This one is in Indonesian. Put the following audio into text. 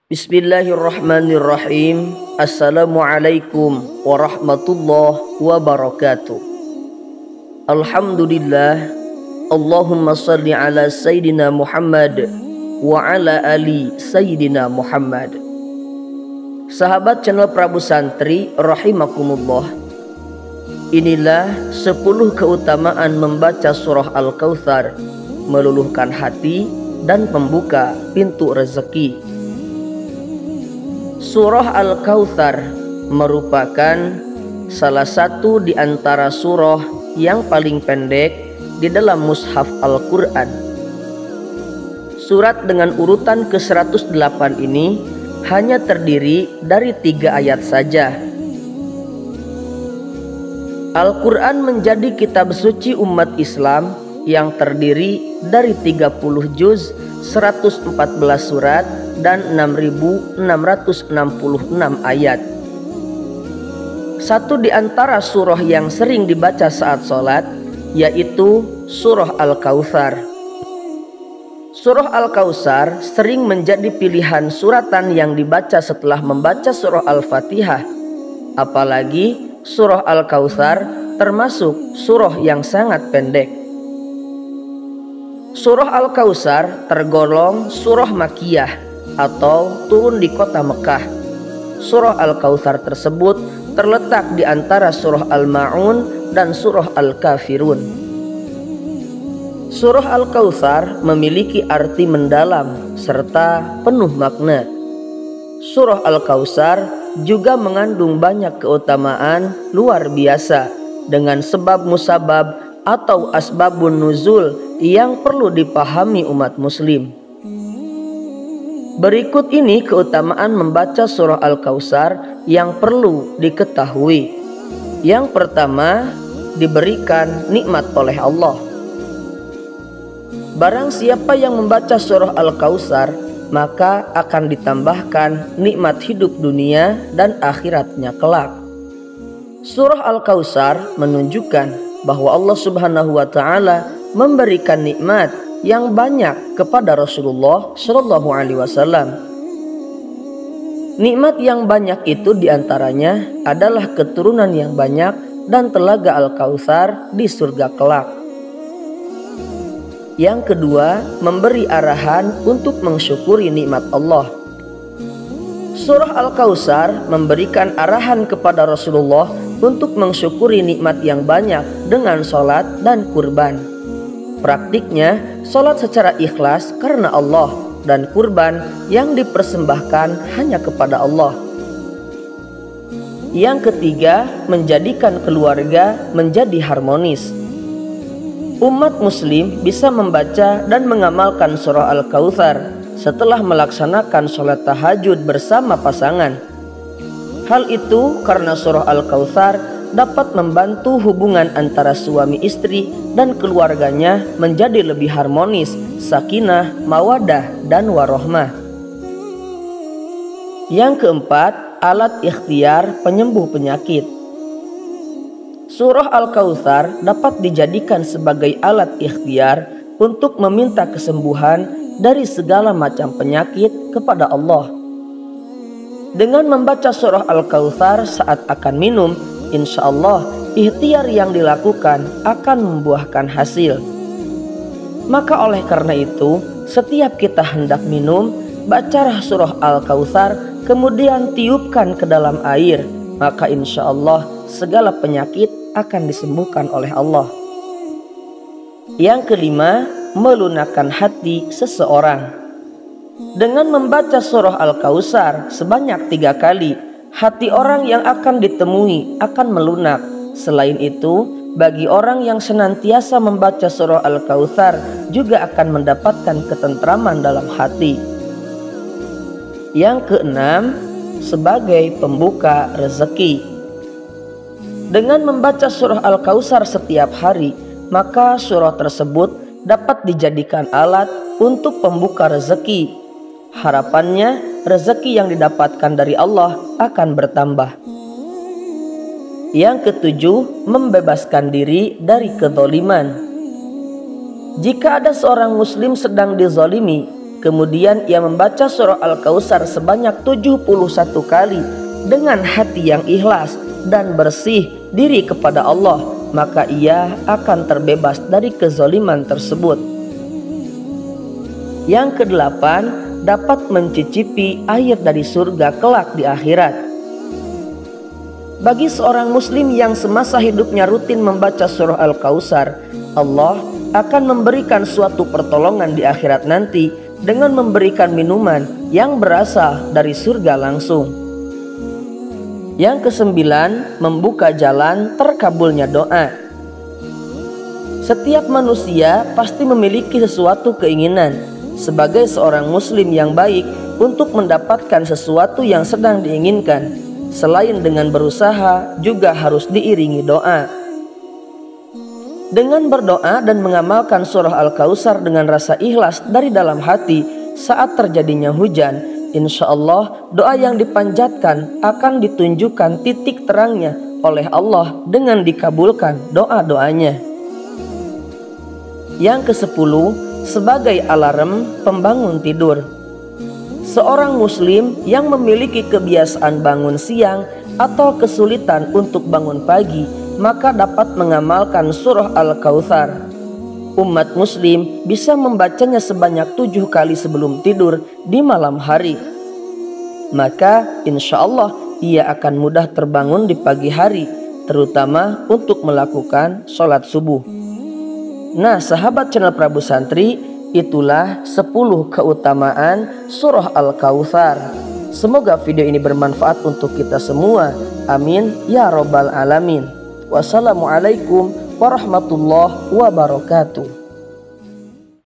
Bismillahirrahmanirrahim. Assalamualaikum warahmatullahi wabarakatuh. Alhamdulillah. Allahumma salli ala Sayyidina Muhammad wa ala ali Sayyidina Muhammad. Sahabat channel Prabu Santri rahimakumullah. Inilah 10 keutamaan membaca surah Al-Kautsar, meluluhkan hati dan pembuka pintu rezeki. Surah Al-Kautsar merupakan salah satu di antara surah yang paling pendek di dalam mushaf Al-Quran. Surat dengan urutan ke-108 ini hanya terdiri dari 3 ayat saja. Al-Quran menjadi kitab suci umat Islam yang terdiri dari 30 juz, 114 surat, dan 6.666 ayat. Satu di antara surah yang sering dibaca saat sholat yaitu surah Al-Kautsar. Surah Al-Kautsar sering menjadi pilihan suratan yang dibaca setelah membaca surah Al-Fatihah. Apalagi surah Al-Kautsar termasuk surah yang sangat pendek. Surah Al-Kautsar tergolong surah Makkiyah atau turun di kota Mekah. Surah Al-Kautsar tersebut terletak di antara surah Al-Ma'un dan surah Al-Kafirun. Surah Al-Kautsar memiliki arti mendalam serta penuh makna. Surah Al-Kautsar juga mengandung banyak keutamaan luar biasa dengan sebab musabab atau asbabun nuzul yang perlu dipahami umat muslim. Berikut ini keutamaan membaca surah Al-Kautsar yang perlu diketahui. Yang pertama, diberikan nikmat oleh Allah. Barang siapa yang membaca surah Al-Kautsar, maka akan ditambahkan nikmat hidup dunia dan akhiratnya kelak. Surah Al-Kautsar menunjukkan bahwa Allah Subhanahu wa taala memberikan nikmat yang banyak kepada Rasulullah Shallallahu Alaihi Wasallam. Nikmat yang banyak itu diantaranya adalah keturunan yang banyak dan telaga Al-Kautsar di surga kelak. Yang kedua, memberi arahan untuk mensyukuri nikmat Allah. Surah Al-Kautsar memberikan arahan kepada Rasulullah untuk mensyukuri nikmat yang banyak dengan sholat dan kurban. Praktiknya, sholat secara ikhlas karena Allah dan kurban yang dipersembahkan hanya kepada Allah. Yang ketiga, menjadikan keluarga menjadi harmonis. Umat muslim bisa membaca dan mengamalkan surah Al-Kautsar setelah melaksanakan sholat tahajud bersama pasangan. Hal itu karena surah Al-Kautsar dapat membantu hubungan antara suami istri dan keluarganya menjadi lebih harmonis, sakinah, mawadah, dan warohmah. Yang keempat, alat ikhtiar penyembuh penyakit. Surah Al-Kautsar dapat dijadikan sebagai alat ikhtiar untuk meminta kesembuhan dari segala macam penyakit kepada Allah. Dengan membaca surah Al-Kautsar saat akan minum, insya Allah ikhtiar yang dilakukan akan membuahkan hasil. Maka oleh karena itu, setiap kita hendak minum, bacalah surah Al-Kautsar, kemudian tiupkan ke dalam air, maka insya Allah segala penyakit akan disembuhkan oleh Allah. Yang kelima, melunakkan hati seseorang. Dengan membaca surah Al-Kautsar sebanyak 3 kali, hati orang yang akan ditemui akan melunak. Selain itu, bagi orang yang senantiasa membaca surah Al-Kautsar juga akan mendapatkan ketentraman dalam hati. Yang keenam, sebagai pembuka rezeki. Dengan membaca surah Al-Kautsar setiap hari, maka surah tersebut dapat dijadikan alat untuk pembuka rezeki. Harapannya, rezeki yang didapatkan dari Allah akan bertambah. Yang ketujuh, membebaskan diri dari kezaliman. Jika ada seorang muslim sedang dizalimi, Kemudian ia membaca surah Al-Kautsar sebanyak 71 kali dengan hati yang ikhlas dan bersih diri kepada Allah, maka ia akan terbebas dari kezaliman tersebut. Yang kedelapan, dapat mencicipi air dari surga kelak di akhirat. Bagi seorang muslim yang semasa hidupnya rutin membaca surah Al-Kautsar, Allah akan memberikan suatu pertolongan di akhirat nanti dengan memberikan minuman yang berasal dari surga langsung. Yang kesembilan, membuka jalan terkabulnya doa. Setiap manusia pasti memiliki sesuatu keinginan. Sebagai seorang muslim yang baik, untuk mendapatkan sesuatu yang sedang diinginkan, selain dengan berusaha, juga harus diiringi doa. Dengan berdoa dan mengamalkan surah Al-Kautsar dengan rasa ikhlas dari dalam hati saat terjadinya hujan, insya Allah doa yang dipanjatkan akan ditunjukkan titik terangnya oleh Allah dengan dikabulkan doa-doanya. Yang ke-10, sebagai alarm pembangun tidur. Seorang muslim yang memiliki kebiasaan bangun siang atau kesulitan untuk bangun pagi, maka dapat mengamalkan surah Al-Kautsar. Umat muslim bisa membacanya sebanyak 7 kali sebelum tidur di malam hari. Maka insya Allah ia akan mudah terbangun di pagi hari, terutama untuk melakukan sholat subuh. Nah, sahabat channel Prabu Santri, itulah 10 keutamaan surah Al-Kautsar. Semoga video ini bermanfaat untuk kita semua. Amin ya robbal alamin. Wassalamualaikum warahmatullahi wabarakatuh.